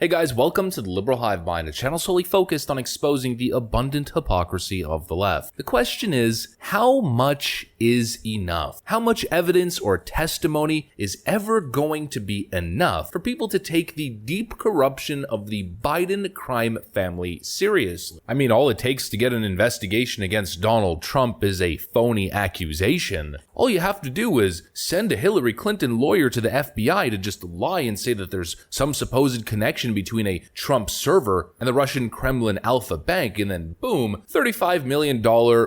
Hey guys, welcome to the Liberal Hive Mind, a channel solely focused on exposing the abundant hypocrisy of the left. The question is, how much is enough? How much evidence or testimony is ever going to be enough for people to take the deep corruption of the Biden crime family seriously? I mean, all it takes to get an investigation against Donald Trump is a phony accusation. All you have to do is send a Hillary Clinton lawyer to the FBI to just lie and say that there's some supposed connection between a Trump server and the Russian Kremlin Alpha Bank, and then boom, $35 million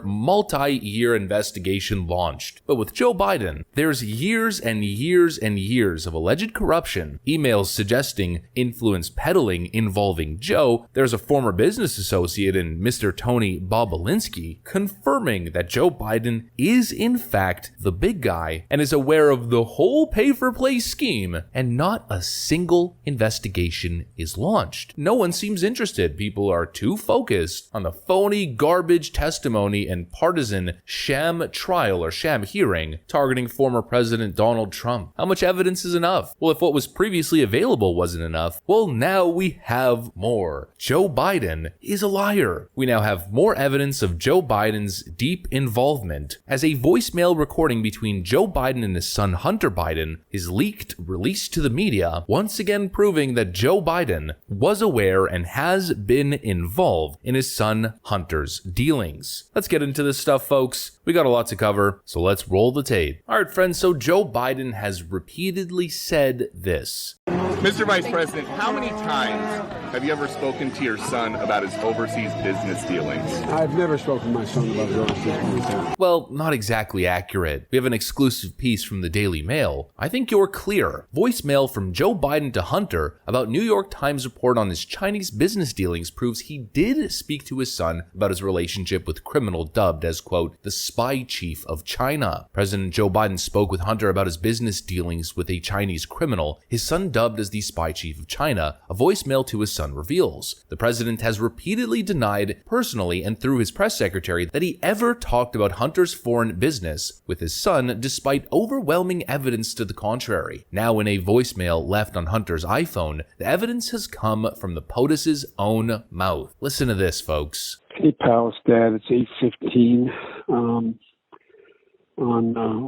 multi-year investigation launched. But with Joe Biden, there's years and years and years of alleged corruption, emails suggesting influence peddling involving Joe. There's a former business associate in Mr. Tony Bobolinsky confirming that Joe Biden is in fact the big guy and is aware of the whole pay-for-play scheme, and not a single investigation is launched. No one seems interested. People are too focused on the phony garbage testimony and partisan sham trial or sham hearing targeting former President Donald Trump. How much evidence is enough? Well, if what was previously available wasn't enough, well, now we have more. Joe Biden is a liar. We now have more evidence of Joe Biden's deep involvement, as a voicemail recording between Joe Biden and his son Hunter Biden is leaked, released to the media, once again proving that Joe Biden was aware and has been involved in his son Hunter's dealings. Let's get into this stuff, folks. We got a lot to cover, so let's roll the tape. All right, friends, so Joe Biden has repeatedly said this. Mr. Vice President, how many times have you ever spoken to your son about his overseas business dealings? I've never spoken to my son about his overseas business dealings. Well, not exactly accurate. We have an exclusive piece from the Daily Mail. I think you're clear. Voicemail from Joe Biden to Hunter about New York Times report on his Chinese business dealings proves he did speak to his son about his relationship with criminal dubbed as, quote, the spy chief of China. President Joe Biden spoke with Hunter about his business dealings with a Chinese criminal, his son dubbed as the spy chief of China, a voicemail to his son reveals. The president has repeatedly denied personally and through his press secretary that he ever talked about Hunter's foreign business with his son, despite overwhelming evidence to the contrary. Now, in a voicemail left on Hunter's iPhone, the evidence has come from the POTUS's own mouth. Listen to this, folks. Hey, pals, Dad, it's 8:15 on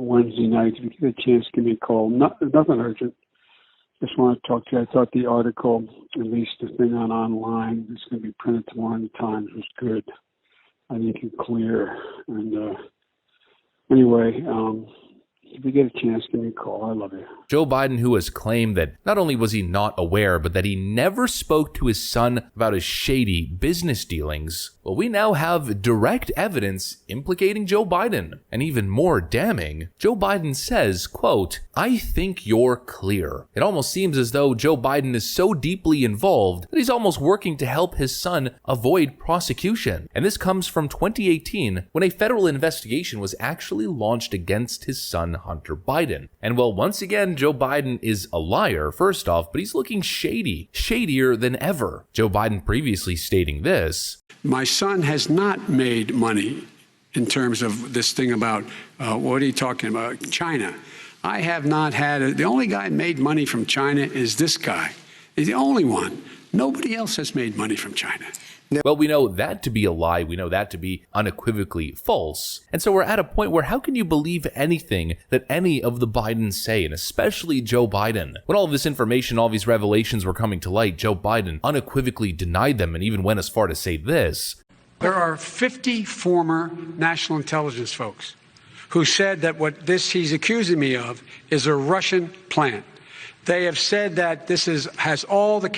Wednesday night. If you get a chance, give me a call. Nothing urgent. Just want to talk to you. I thought the article, at least the thing online, it's going to be printed tomorrow in the Times, was good. I think it's clear. And anyway, if you get a chance, give me a call. I love you. Joe Biden, who has claimed that not only was he not aware, but that he never spoke to his son about his shady business dealings. Well, we now have direct evidence implicating Joe Biden. And even more damning, Joe Biden says, quote, I think you're clear. It almost seems as though Joe Biden is so deeply involved that he's almost working to help his son avoid prosecution. And this comes from 2018, when a federal investigation was actually launched against his son Hunter Biden. And well, once again, Joe Biden is a liar, first off, but he's looking shady, shadier than ever. Joe Biden previously stating this. My son has not made money in terms of this thing about, what are you talking about, China. I have not had, the only guy made money from China is this guy. He's the only one. Nobody else has made money from China. Well, we know that to be a lie. We know that to be unequivocally false. And so we're at a point where how can you believe anything that any of the Bidens say, and especially Joe Biden? When all of this information, all these revelations were coming to light, Joe Biden unequivocally denied them and even went as far to say this. There are 50 former national intelligence folks who said that what he's accusing me of is a Russian plant. They have said that this has all the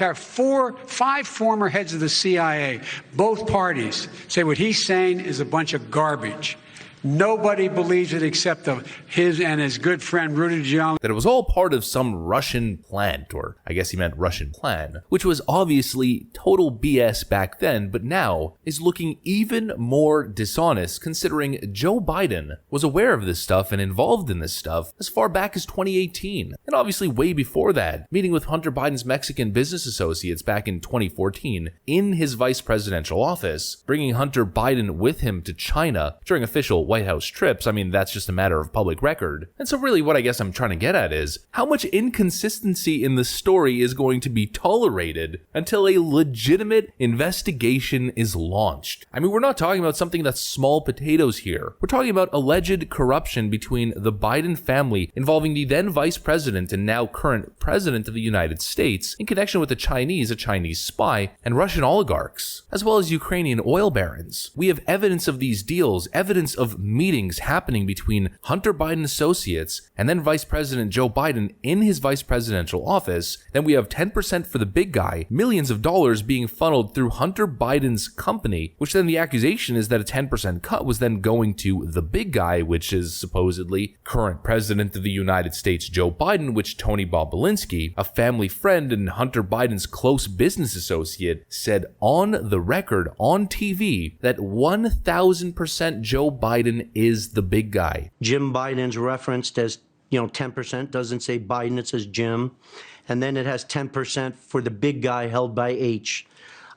five former heads of the CIA, both parties, say what he's saying is a bunch of garbage. Nobody believes it except his and his good friend Rudy Giuliani. That it was all part of some Russian plant, or I guess he meant Russian plan, which was obviously total BS back then, but now is looking even more dishonest considering Joe Biden was aware of this stuff and involved in this stuff as far back as 2018, and obviously way before that, meeting with Hunter Biden's Mexican business associates back in 2014 in his vice presidential office, bringing Hunter Biden with him to China during official White House trips. I mean, that's just a matter of public record. And so really what I guess I'm trying to get at is how much inconsistency in the story is going to be tolerated until a legitimate investigation is launched. I mean, we're not talking about something that's small potatoes here. We're talking about alleged corruption between the Biden family involving the then vice president and now current president of the United States in connection with a Chinese spy, and Russian oligarchs, as well as Ukrainian oil barons. We have evidence of these deals, evidence of meetings happening between Hunter Biden associates and then Vice President Joe Biden in his vice presidential office. Then we have 10% for the big guy, millions of dollars being funneled through Hunter Biden's company, which then the accusation is that a 10% cut was then going to the big guy, which is supposedly current president of the United States Joe Biden, which Tony Bobolinsky, a family friend and Hunter Biden's close business associate, said on the record on TV that 1,000% Joe Biden is the big guy. Jim Biden's referenced as 10%, doesn't say Biden, it says Jim. And then it has 10% for the big guy held by H.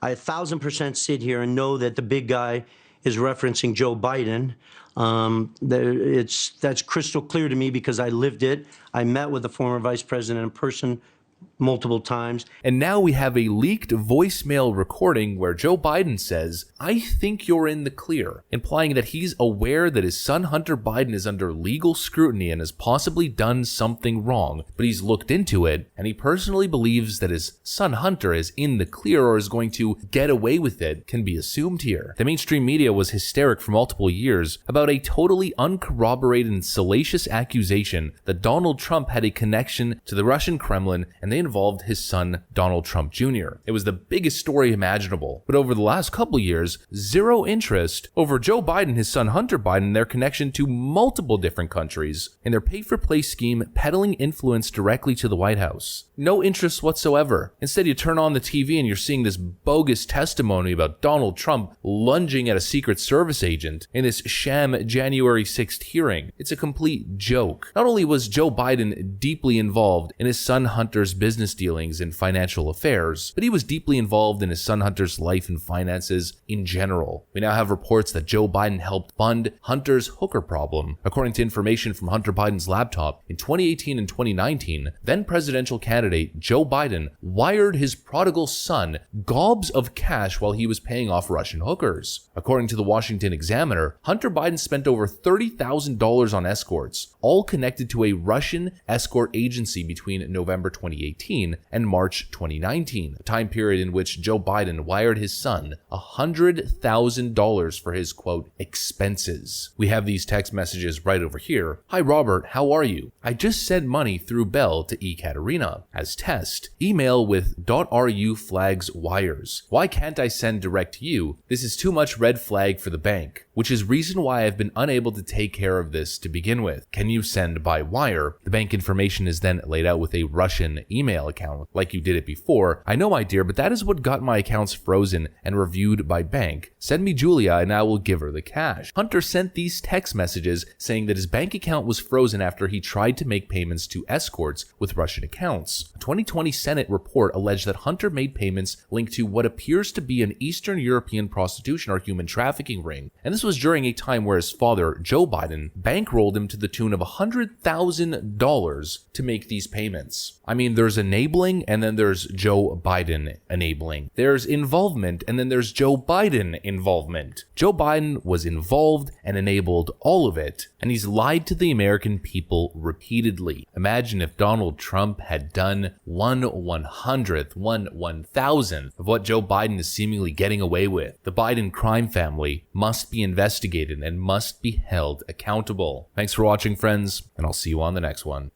I 1,000% sit here and know that the big guy is referencing Joe Biden. That's crystal clear to me because I lived it. I met with the former vice president in person multiple times. And now we have a leaked voicemail recording where Joe Biden says, "I think you're in the clear," implying that he's aware that his son Hunter Biden is under legal scrutiny and has possibly done something wrong, but he's looked into it, and he personally believes that his son Hunter is in the clear or is going to get away with it, can be assumed here. The mainstream media was hysteric for multiple years about a totally uncorroborated and salacious accusation that Donald Trump had a connection to the Russian Kremlin, and they involved his son, Donald Trump Jr. It was the biggest story imaginable. But over the last couple years, zero interest over Joe Biden and his son Hunter Biden and their connection to multiple different countries and their pay-for-play scheme peddling influence directly to the White House. No interest whatsoever. Instead, you turn on the TV and you're seeing this bogus testimony about Donald Trump lunging at a Secret Service agent in this sham January 6th hearing. It's a complete joke. Not only was Joe Biden deeply involved in his son Hunter's business dealings and financial affairs, but he was deeply involved in his son Hunter's life and finances in general. We now have reports that Joe Biden helped fund Hunter's hooker problem. According to information from Hunter Biden's laptop, in 2018 and 2019, then presidential candidate Joe Biden wired his prodigal son gobs of cash while he was paying off Russian hookers. According to the Washington Examiner, Hunter Biden spent over $30,000 on escorts, all connected to a Russian escort agency between November 2018 and March 2019, a time period in which Joe Biden wired his son $100,000 for his, quote, expenses. We have these text messages right over here. "Hi Robert, how are you? I just sent money through Bell to Ekaterina. As test, email with .ru flags wires. Why can't I send direct to you? This is too much red flag for the bank, which is reason why I've been unable to take care of this to begin with. Can you send by wire?" The bank information is then laid out with a Russian email account, like you did it before. "I know, my dear, but that is what got my accounts frozen and reviewed by bank. Send me Julia and I will give her the cash." Hunter sent these text messages saying that his bank account was frozen after he tried to make payments to escorts with Russian accounts. A 2020 Senate report alleged that Hunter made payments linked to what appears to be an Eastern European prostitution or human trafficking ring. And this was during a time where his father, Joe Biden, bankrolled him to the tune of $100,000 to make these payments. I mean, there's enabling and then there's Joe Biden enabling. There's involvement and then there's Joe Biden involvement. Joe Biden was involved and enabled all of it, and he's lied to the American people repeatedly. Imagine if Donald Trump had done 1/100th of what Joe Biden is seemingly getting away with. The Biden crime family must be investigated and must be held accountable. Thanks for watching, friends, and I'll see you on the next one.